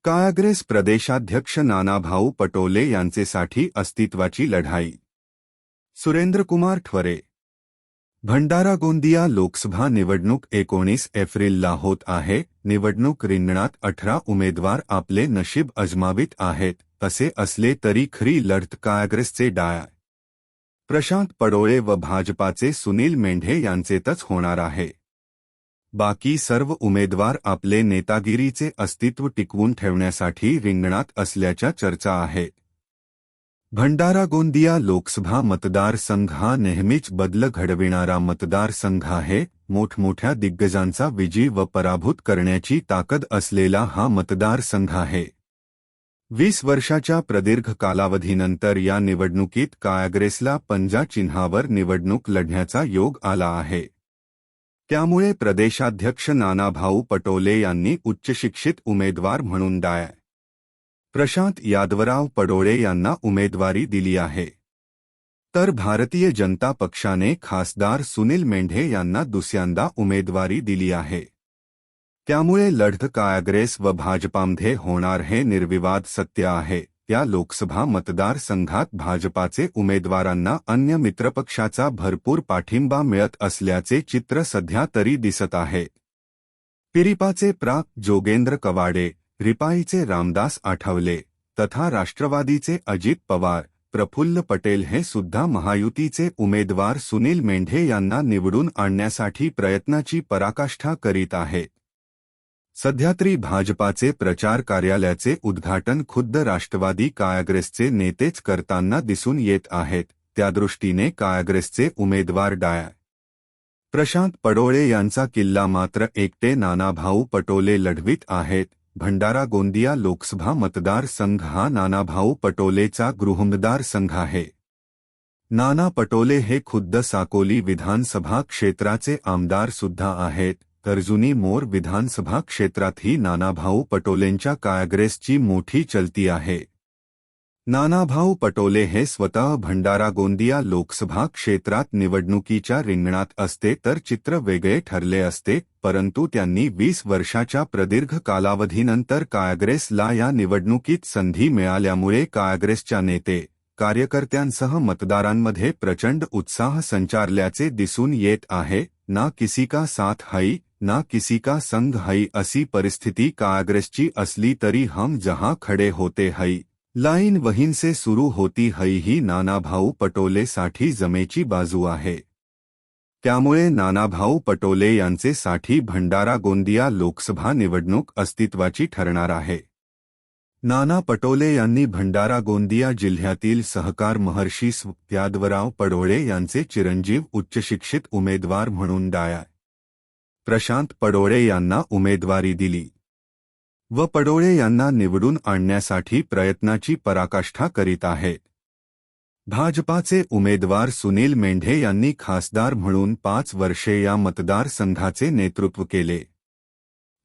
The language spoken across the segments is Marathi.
काँग्रेस प्रदेशाध्यक्ष नानाभाऊ पटोले यांचेसाठी अस्तित्वाची लढाई. सुरेंद्रकुमार ठवरे. भंडारा गोंदिया लोकसभा निवडणूक 19 एप्रिलला होत आहे. निवडणूक रिंगणात 18 उमेदवार आपले नशीब अजमावित आहेत. असे असले तरी खरी लढत काँग्रेसचे डाय प्रशांत पडोळे व भाजपाचे सुनील मेंढे यांचेतच होणार आहे. बाकी सर्व उमेदवार आपले नेतागिरीचे अस्तित्व टिकवून ठेवण्यासाठी रिंगणात असल्याच्या चर्चा आहेत. भंडारा गोंदिया लोकसभा मतदारसंघ हा नेहमीच बदल घडविणारा मतदारसंघ आहे. मोठमोठ्या दिग्गजांचा विजय व पराभूत करण्याची ताकद असलेला हा मतदारसंघ आहे. 20 वर्षाच्या प्रदीर्घ कालावधीनंतर या निवडणुकीत काँग्रेसला पंजा चिन्हावर निवडणूक लढण्याचा योग आला आहे. त्यामुळे प्रदेशाध्यक्ष नानाभाऊ पटोले यांनी उच्चशिक्षित उमेदवार म्हणून डाय प्रशांत यादवराव पडोळे यांना उमेदवारी दिली आहे. तर भारतीय जनता पक्षाने खासदार सुनील मेंढे यांना दुसऱ्यांदा उमेदवारी दिली आहे. त्यामुळे लढत काँग्रेस व भाजपामध्ये होणार हे निर्विवाद सत्य आहे. या लोकसभा मतदारसंघात भाजपाचे उमेदवारांना अन्य मित्रपक्षाचा भरपूर पाठिंबा मिळत असल्याचे चित्र सध्या तरी दिसत आहे. पिरिपाचे प्रा. जोगेंद्र कवाडे, रिपाईचे रामदास आठवले तथा राष्ट्रवादीचे अजित पवार, प्रफुल्ल पटेल हे सुद्धा महायुतीचे उमेदवार सुनील मेंढे यांना निवडून आणण्यासाठी प्रयत्नाची पराकाष्ठा करीत आहेत. सध्या तरी भाजपाचे प्रचार कार्यालयाचे उद्घाटन खुद्द राष्ट्रवादी काँग्रेसचे नेतेच करताना दिसून येत आहेत. त्यादृष्टीने काँग्रेसचे उमेदवार डाय प्रशांत पडोळे यांचा किल्ला मात्र एकटे नानाभाऊ पटोले लढवित आहेत. भंडारा गोंदिया लोकसभा मतदारसंघ हा नानाभाऊ पटोलेचा गृहमतदारसंघ आहे. नाना पटोले हे खुद्द साकोली विधानसभा क्षेत्राचे आमदार सुद्धा आहेत. अर्जुनी मोर विधानसभा क्षेत्रातही नानाभाऊ पटोलेंच्या काँग्रेसची मोठी चलती आहे. नानाभाऊ पटोले हे स्वतः भंडारा गोंदिया लोकसभा क्षेत्रात निवडणुकीच्या रिंगणात असते तर चित्र वेगळे ठरले असते. परंतु त्यांनी 20 वर्षाच्या प्रदीर्घ कालावधीनंतर काँग्रेसला या निवडणुकीत संधी मिळाल्यामुळे काँग्रेसच्या नेते कार्यकर्त्यांसह मतदारांमध्ये प्रचंड उत्साह संचारल्याचे दिसून येत आहे. ना किसी का साथ है ना किसी का संग है अशी परिस्थिती काँग्रेसची असली तरी हम जहां खडे होते है लाईन वहीं से सुरू होती है ही नानाभाऊ पटोलेसाठी जमेची बाजू आहे. त्यामुळे नानाभाऊ पटोले यांचेसाठी भंडारा गोंदिया लोकसभा निवडणूक अस्तित्वाची ठरणार आहे. नाना पटोले यांनी भंडारा गोंदिया जिल्ह्यातील सहकार महर्षी यादवराव पडोळे यांचे चिरंजीव उच्चशिक्षित उमेदवार म्हणून डाय प्रशांत पडोळे यांना उमेदवारी दिली व पडोळे यांना निवडून आणण्यासाठी प्रयत्नाची पराकाष्ठा करीत आहेत. भाजपाचे उमेदवार सुनील मेंढे यांनी खासदार म्हणून 5 वर्षे या मतदारसंघाचे नेतृत्व केले.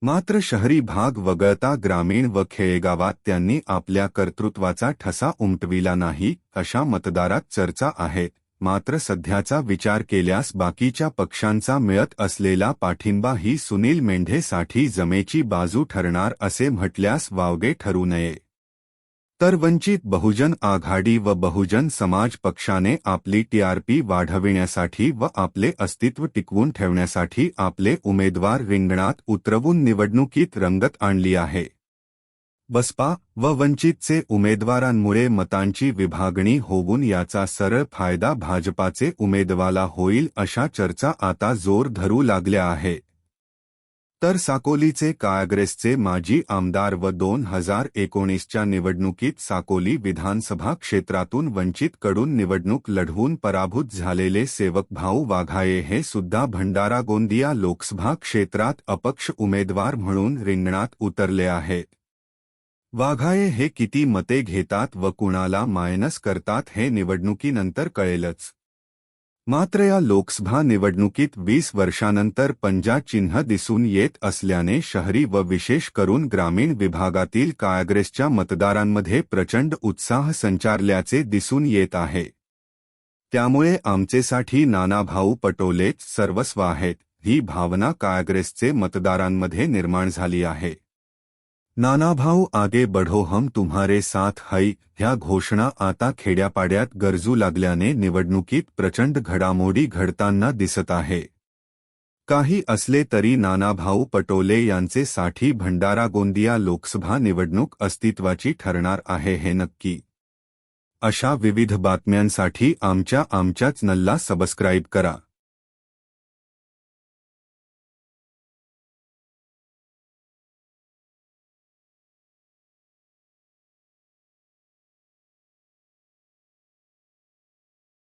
मात्र शहरी भाग वगळता ग्रामीण व खेडेगावात त्यांनी आपल्या कर्तृत्वाचा ठसा उमटविला नाही अशा मतदारात चर्चा आहेत. मात्र सध्याचा विचार केल्यास बाकीच्या पक्षांचा मिळत असलेला पाठिंबा ही सुनील मेंढेसाठी जमेची बाजू ठरणार असे म्हटल्यास वावगे ठरू नये. तर वंचित बहुजन आघाडी व बहुजन समाज पक्षाने आपली टीआरपी वाढविण्यासाठी व आपले अस्तित्व टिकवून ठेवण्यासाठी आपले उमेदवार रिंगणात उतरवून निवडणुकीत रंगत आणली आहे. बसपा व वंचितचे उमेदवारांमुळे मतांची विभागणी होऊन याचा सरळ फायदा भाजपाचे उमेदवाराला होईल अशा चर्चा आता जोर धरू लागल्या आहेत. तर साकोलीचे काँग्रेसचे माजी आमदार व 2019च्या निवडणुकीत साकोली विधानसभा क्षेत्रातून वंचितकडून निवडणूक लढवून पराभूत झालेले सेवकभाऊ वाघाये हे सुद्धा भंडारा गोंदिया लोकसभा क्षेत्रात अपक्ष उमेदवार म्हणून रिंगणात उतरले आहेत. वाघाये हे किती मते घेतात व कुणाला मायनस करतात हे निवडणुकीनंतर कळेलच. मात्र या लोकसभा निवडणुकीत 20 वर्षांनंतर पंजा चिन्ह दिसून येत असल्याने शहरी व विशेष करून ग्रामीण विभागातील काँग्रेसच्या मतदारांमध्ये प्रचंड उत्साह संचारल्याचे दिसून येत आहे. त्यामुळे आमचेसाठी नानाभाऊ पटोलेच सर्वस्व आहेत ही भावना काँग्रेसचे मतदारांमध्ये निर्माण झाली आहे. नानाभाऊ आगे बढ़ो हम तुम्हारे साथ है ह्या घोषणा आता खेड्यापाड्यात गरजू लागल्याने निवडणुकीत प्रचंड घडामोडी घडताना दिसत आहे। काही असले तरी नानाभाऊ पटोले यांचे साठी भंडारा गोंदिया लोकसभा निवडणूक अस्तित्वाची ठरणार आहे हे नक्की। अशा विविध बातम्यांसाठी आमच्या चॅनलला सबस्क्राइब करा।